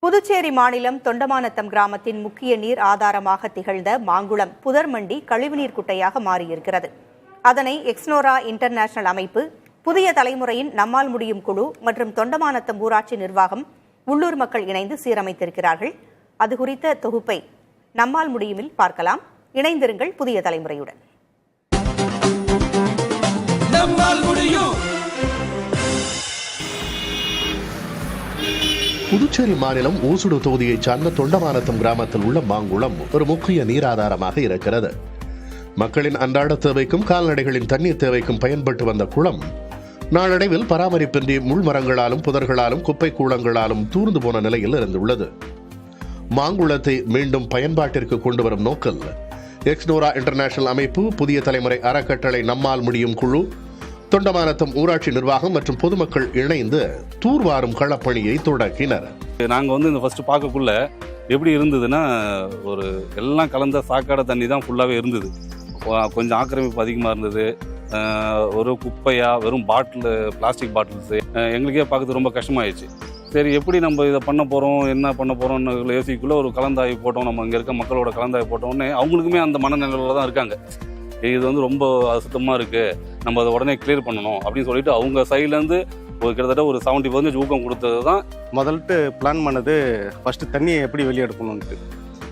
புதுச்சேரி மாநிலம் தொண்டமானத்தம் கிராமத்தின் முக்கிய நீர் ஆதாரமாக திகழ்ந்த மாங்குளம் புதர்மண்டி கழிவுநீர் குட்டையாக மாறியிருக்கிறது. அதனை எக்ஸ்னோரா இன்டர்நேஷனல் அமைப்பு, புதிய தலைமுறையின் நம்மால் முடியும் குழு மற்றும் தொண்டமானத்தம் ஊராட்சி நிர்வாகம், உள்ளூர் மக்கள் இணைந்து சீரமைத்திருக்கிறார்கள். அது குறித்த தொகுப்பை நம்மால் முடியுமில் பார்க்கலாம். இணைந்திருங்கள் புதிய தலைமுறையுடன். புதுச்சேரி மாநிலம் ஊசுடு தொகுதியைச் சார்ந்த தொண்டமானத்தம் கிராமத்தில் உள்ள மாங்குளம் ஒரு முக்கிய நீராதாரமாக இருக்கிறது. மக்களின் அன்றாட தேவைக்கும் கால்நடைகளின் தண்ணீர் தேவைக்கும் பயன்பட்டு வந்த குளம் நாளடைவில் பராமரிப்பின்றி முள்மரங்களாலும் புதர்களாலும் குப்பை கூளங்களாலும் தூர்ந்து போன நிலையில் இருந்துள்ளது. மாங்குளத்தை மீண்டும் பயன்பாட்டிற்கு கொண்டு வரும் நோக்கில் எக்ஸ்னோரா இன்டர்நேஷனல் அமைப்பு, புதிய தலைமுறை அறக்கட்டளை, நம்மால் முடியும் குழு, தொண்டமானத்தம் ஊராட்சி நிர்வாகம் மற்றும் பொதுமக்கள் இணைந்து தூர்வாரும் களப்பணியை தொடக்கினர். நாங்கள் இந்த ஃபர்ஸ்ட் பார்க்கக்குள்ள எப்படி இருந்ததுன்னா, ஒரு எல்லாம் கலந்த சாக்காடை தண்ணி தான் ஃபுல்லாகவே இருந்தது. கொஞ்சம் ஆக்கிரமிப்பு அதிகமாக இருந்தது. ஒரு குப்பையாக வெறும் பாட்டில், பிளாஸ்டிக் பாட்டில்ஸு எங்களுக்கே பார்க்கறது ரொம்ப கஷ்டமாயிடுச்சு. சரி, எப்படி நம்ம இதை பண்ண போகிறோம், என்ன பண்ண போகிறோம்னு யோசிக்குள்ளே ஒரு கலந்தாய்வு போட்டோம். நம்ம இங்கே இருக்க மக்களோட கலந்தாய்வு போட்டோன்னே அவங்களுக்குமே அந்த மனநிலையில் தான் இருக்காங்க. இது ரொம்ப அசுத்தமாக இருக்குது, நம்ம அதை உடனே கிளியர் பண்ணணும் அப்படின்னு சொல்லிட்டு அவங்க சைட்லேருந்து கிட்டத்தட்ட ஒரு 70% ஊக்கம் கொடுத்தது தான். முதல்ட்டு பிளான் பண்ணது ஃபஸ்ட்டு தண்ணியை எப்படி வெளியே எடுக்கணுன்ட்டு.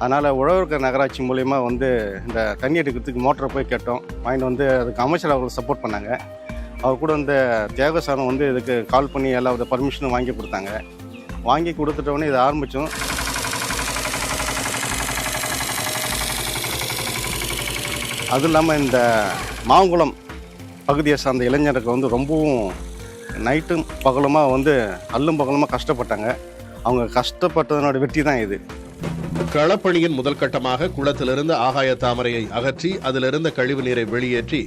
அதனால் உழவர்கர் நகராட்சி மூலயமா இந்த தண்ணி எடுக்கிறதுக்கு மோட்டரை போய் கேட்டோம். வாங்கிட்டு அதுக்கு அமைச்சர் அவர்கள் சப்போர்ட் பண்ணாங்க. அவர் கூட தியாகசாரம் இதுக்கு கால் பண்ணி எல்லா வித பர்மிஷனும் வாங்கி கொடுத்தாங்க. வாங்கி கொடுத்துட்டோடனே இதை ஆரம்பித்தோம். அதுவும் இல்லாமல் இந்த மாங்குளம் பகுதியை சார்ந்த இளைஞருக்கு ரொம்பவும் நைட்டும் பகலுமாக அல்லும் பகலுமாக கஷ்டப்பட்டாங்க. அவங்க கஷ்டப்பட்டதனோட வெற்றி தான் இது. களப்பணியின் முதல் கட்டமாக குளத்திலிருந்து ஆகாய தாமரையை அகற்றி அதிலிருந்த கழிவு நீரை வெளியேற்றி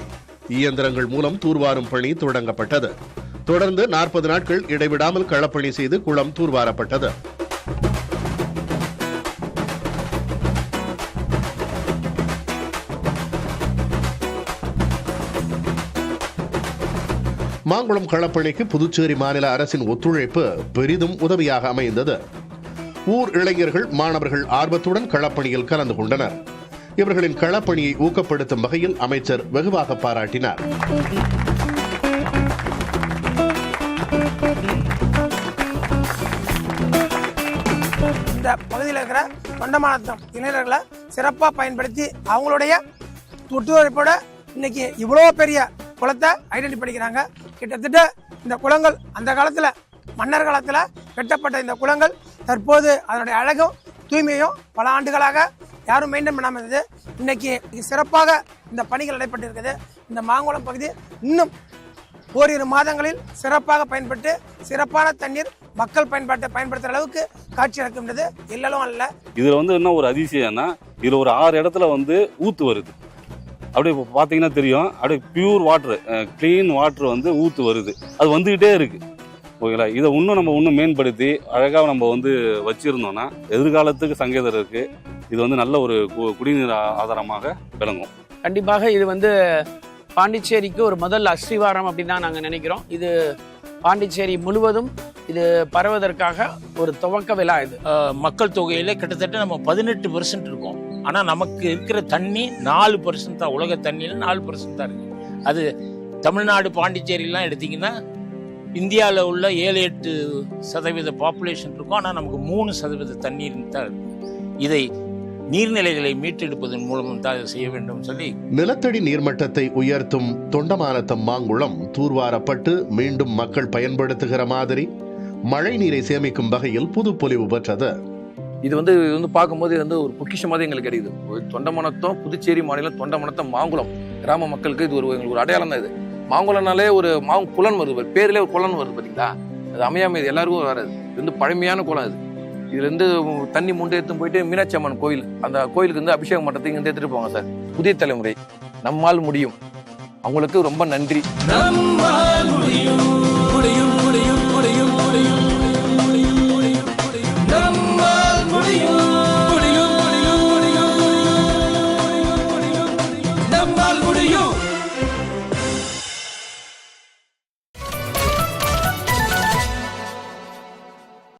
இயந்திரங்கள் மூலம் தூர்வாரும் பணி தொடங்கப்பட்டது. தொடர்ந்து 40 நாட்கள் இடைவிடாமல் களப்பணி செய்து குளம் தூர்வாரப்பட்டது. மாங்குளம் களப்பணிக்கு புதுச்சேரி மாநில அரசின் ஒத்துழைப்பு பெரிதும் உதவியாக அமைந்தது. ஊர் இளைஞர்கள், மாணவர்கள் ஆர்வத்துடன் களப்பணியில் கலந்து கொண்டனர். இவர்களின் களப்பணியை ஊக்கப்படுத்தும் வகையில் அமைச்சர் வெகுவாக பாராட்டினார். இந்த பகுதியில் இருக்கிற தொண்டமானத்தம் இளைஞர்களை சிறப்பாக பயன்படுத்தி அவங்களுடைய ஒத்துழைப்போட இன்னைக்கு இவ்வளோ பெரிய குளத்தை ஐடென்டிஃபை பண்ணிக்கிறாங்க. கிட்டத்தட்ட இந்த குளங்கள் அந்த காலத்தில், மன்னர் காலத்தில் வெட்டப்பட்ட இந்த குளங்கள் தற்போது அதனுடைய அழகும் தூய்மையும் பல ஆண்டுகளாக யாரும் மெயின்டைன் பண்ணாமல் இருந்தது. இன்னைக்கு சிறப்பாக இந்த பணிகள் நடைபெற்றிருக்குது. இந்த மாங்குளம் பகுதி இன்னும் ஓரிரு மாதங்களில் சிறப்பாக பயன்பட்டு சிறப்பான தண்ணீர் மக்கள் பயன்படுத்துகிற அளவுக்கு காட்சி அளிக்கின்றது. இல்லலும் அல்ல. இதில் என்ன ஒரு அதிசயம்னா, இதில் ஒரு 6 இடத்துல ஊத்து வருது. அப்படியே பார்த்தீங்கன்னா தெரியும், அப்படியே பியூர் வாட்ரு, கிளீன் வாட்ரு ஊத்து வருது. அது வந்துக்கிட்டே இருக்கு. ஓகேங்களா? இதை நம்ம மேம்படுத்தி அழகாக நம்ம வச்சிருந்தோம்னா எதிர்காலத்துக்கு சங்கேதம் இருக்கு. இது நல்ல ஒரு குடிநீர் ஆதாரமாக விளங்கும். கண்டிப்பாக இது பாண்டிச்சேரிக்கு ஒரு முதல் அஸ்திவாரம் அப்படின்னு தான் நாங்கள் நினைக்கிறோம். இது பாண்டிச்சேரி முழுவதும் இது பரவதற்காக ஒரு துவக்க விழா. இது மக்கள் தொகையில கிட்டத்தட்ட நம்ம 18% இருக்கோம். ஆனால் நமக்கு இருக்கிற தண்ணி 4% தான். உலக தண்ணியில் 4% தான் இருக்கு. அது தமிழ்நாடு, பாண்டிச்சேரிலாம் எடுத்தீங்கன்னா இந்தியாவில் உள்ள 7-8% பாப்புலேஷன் இருக்கும். ஆனால் நமக்கு 3% தண்ணீர் தான் இருக்கு. இதை நீர்நிலைகளை மீட்டெடுப்பதன் மூலம் தான் செய்ய வேண்டும் சொல்லி நிலத்தடி நீர்மட்டத்தை உயர்த்தும் தொண்டமானத்தம் மாங்குளம் தூர்வாரப்பட்டு மீண்டும் மக்கள் பயன்படுத்துகிற மாதிரி மழை நீரை சேமிக்கும் வகையில் புதுப்பொலிவு பெற்றது. இது பார்க்கும்போது ஒரு பொக்கிஷம் மாதிரி எங்களுக்கு கிடைக்குது. தொண்டமானத்தம் புதுச்சேரி மாநிலம் தொண்டமானத்தம் மாங்குளம் கிராம மக்களுக்கு இது எங்களுக்கு ஒரு அடையாளம் தான். இது மாங்குளம்னாலே ஒரு குளம் வருது, பேர்லேயே ஒரு குளம் வருது பார்த்தீங்களா? அது அமையாம இது எல்லாருக்கும் வராது. இது பழமையான குளம். இதுலேருந்து தண்ணி முண்டை எடுத்து போயிட்டு மீனாட்சி அம்மன் கோயில், அந்த கோயிலுக்கு அபிஷேகம் பண்ணுறதுக்கு இங்கே எடுத்துகிட்டு போவாங்க சார். புதிய தலைமுறை நம்மால் முடியும். அவங்களுக்கு ரொம்ப நன்றி.